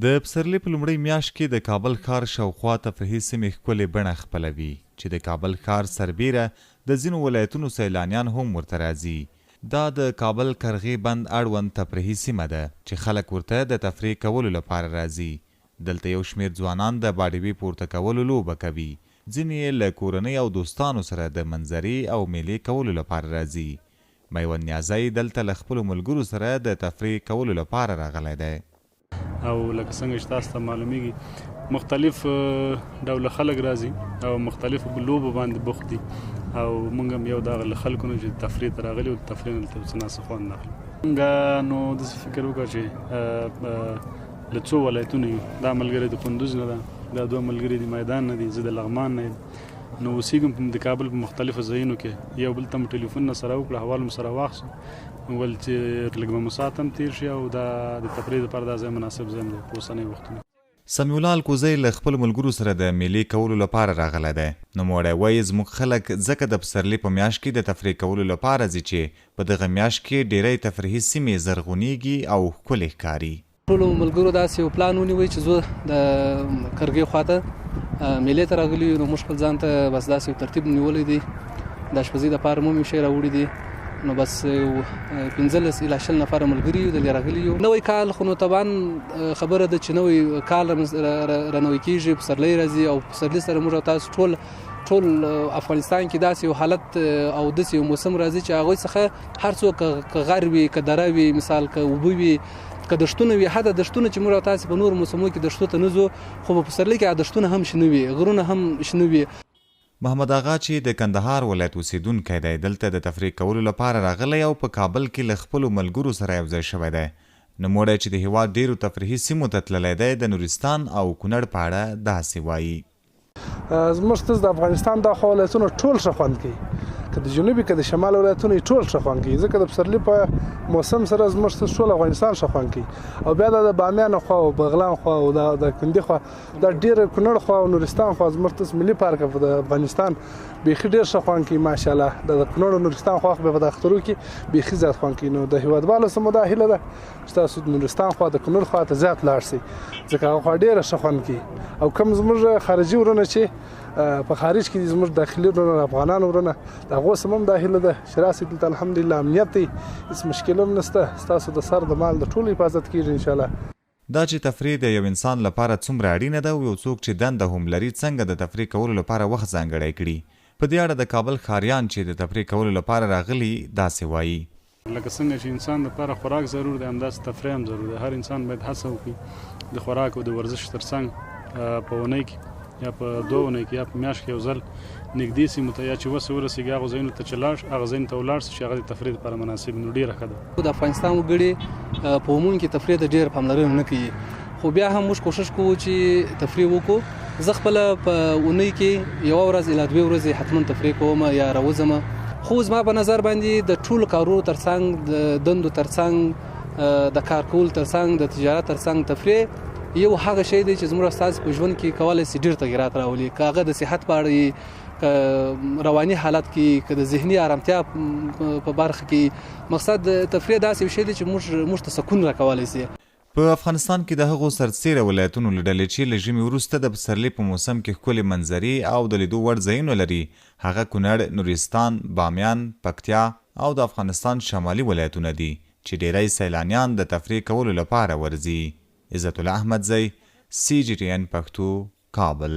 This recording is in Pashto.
د پسرلي په لومړۍ میاشت کې د کابل ښار شاوخوا تفریحي سیمې ښکلې بڼه خپلوي چې د کابل ښار سربیره د ځینو ولایتونو سیلانیان هم ورته راځي. دا د کابل کرغې بند اړوند تفریحي سیمه ده چې خلک ورته د تفریح کولو لپاره راځي. دلته یو شمېر ځوانان د باډوي پورته کولو لوبه کوي. ځینې یې له کورنۍ او دوستانو سره د منظرې او میلې کولو لپاره راځي. میوند نیازی دلته له خپلو ملګرو سره د تفریح کولو لپاره راغلی دی. او لکه څنګه چې تاسو ته معلومیږي مختلف ډوله خلک راځي او مختلفو لوبو باندې بوخت دي او موږ هم یو دغه له خلکو نه چې تفریح ته راغلي او د تفریح نه دلته څه ناڅه خوند اخلو. موږ نو داسې فکر وکړو چې له څو ولایتونو یو. دا ملګری د کندوز نه ده، دا دوه ملګري د میدان نه دي، زه د لغمان نه یم. نو اوسېږم د کابل په مختلفو ځایونو کې. یو بل ته مو ټلیفون نه سره وکړه، حواله مو سره واخیستو ول چې لږ به مو ساعت هم تېر شي او دا د تفریح دپاره دا ځای مناسب ځای دی په اوسنۍ وختونو. سمیع الله الکوزی له خپلو ملګرو سره د میلې کولو لپاره راغلی دی. نوموړی وایي زموږ خلک ځکه د پسرلي په میاشت کې د تفریح کولو لپاره ځي چې په دغه میاشت کې ډیری تفریحي سیمې زرغونېږي او ښکلې ښکاري. ټولو ملګرو داسې یو پلان ونیوی چې زه د کرغې خواته میلې ته راغلي یو. نو موږ خپل ځان ته بس داسې یو ترتیب نیولی دی. د اشپزۍ دپاره مو یو شی راوړي دي. نو بس 15 الی 20 نفره ملګري یو دلې راغلي یو. نوی کال خو نو طبعا خبره ده چې نوی کال رانوی کېږي، پسرلی راځي او پسرلي سره موږ او تاسو ټول افغانستان کې داسې یو حالت او داسې یو موسم راځي چې هغوی څخه هر څوک که غر وي که دره وي، مثال که اوبه وي که دشتونه وي، حتی دشتونه چې موږ او تاسو په نورو موسمو کې دشتو ته نه ځو، خو په پسرلي کې دشتونه هم شنه وي، غرونه هم شنه وي. محمد آغا چې د کندهار ولایت اوسیدونکی دی دلته د تفریح کولو لپاره راغلی او په کابل کې له خپلو ملګرو سره یوځای شوی دی. نوموړی چې د هېواد ډیرو تفریحي سیمو ته تللی دی د نورستان او کونړ په اړه داسې وایي. زموږ ستاسو د افغانستان دا خو ولایتونه ټول ښه خوند کوي، که د جنوبي که د شمال ولایتونه یې ټول ښه خوند کوي، ځکه د پسرلي په موسم سره زموږ ستاسو ټول افغانستان ښه خوند کوي. او بیا د بامیان خوا او بغلان خوا او د کندي خوا دا ډېر کونړ خوا او نورستان خوا زموږ ستاسو ملي پارک د افغانستان بیخي ډېر ښه خوند کوي ماشاءالله. د کونړ او نورستان خوا خو بیا په د اخترو کې بیخي زیات خوند کوي. نو د هېوادوالو سمو دا هیله ده چې تاسو د نورستان خوا د کونړ خوا ته زیات لاړ شئ، ځکه هغه خوا ډېره ښه خوند کوي. او کوم زموږ خارجي ورونه چې په خارج کې زموږ داخلي ورونه افغانان ورونه د هغو سم هم دا هیله ده چې راسئ دلته الحمدلله امنیت دی، هېڅ مشکل هم نشته، ستاسو د سر د مال د ټولو حفاظت کېږي انشاءالله. دا چې تفریح د یو انسان لپاره څومره اړینه ده او یو څوک چې دنده هم لري څنګه د تفریح کولو لپاره وخت ځانګړی کړي. په دې اړه د کابل ښاریان چې د تفریح کولو لپاره راغلي داسې وایي. لکه څنګه چې انسان لپاره خوراک ضرور دی، همداسې تفریح هم ضرور دی. هر انسان باید هڅه وکړي د خوراک او د ورزش ترڅنګ په اونۍ کې یا په 2 اونۍ کې یا په میاشت کې یو ځل نږدې سیمو ته یا چې وسه ورسېږي هغو ځایونو ته چې هغه ځایونو ته ولاړ شي چې هغه د تفریح لپاره مناسب نو ډېره ښه ده. د افغانستان وګړي په عموم کې تفریح ته ډېره پاملرنه نه کوي، خو بیا هم موږ کوشش کوو چې تفریح وکړو. زه خپله په اونۍ کې 1 ورځ الی 2 ورځې حتما تفریح کوم یا راوځم. خو زما په نظر باندې د ټولو کارونو ترڅنګ د دندو ترڅنګ د کار کول ترڅنګ د تجارت ترڅنګ تفریح یو هغه شی دی چې زموږ استاد په ژوند کې کولی شي ډېر تغیرات راولي، که هغه د صحت په اړه وي، که رواني حالت کې، که د ذهني آرامتیا په برخه کې. مقصد د تفریح داسې یو شی دی چې موږ ته سکون راکولی شي. په افغانستان کې د هغو سرتیره ولایتونو له ډلې چې له ژمي وروسته د پسرلي په موسم کې ښکلې منظرې او د لیدو وړ ځایونه لري، هغه کونړ، نورستان، بامیان، پکتیا او د افغانستان شمالي ولایتونه دي چې ډیری سیلانیان د تفریح کولو لپاره ورځي. عزت الله احمدزی، CGTN پښتو، کابل.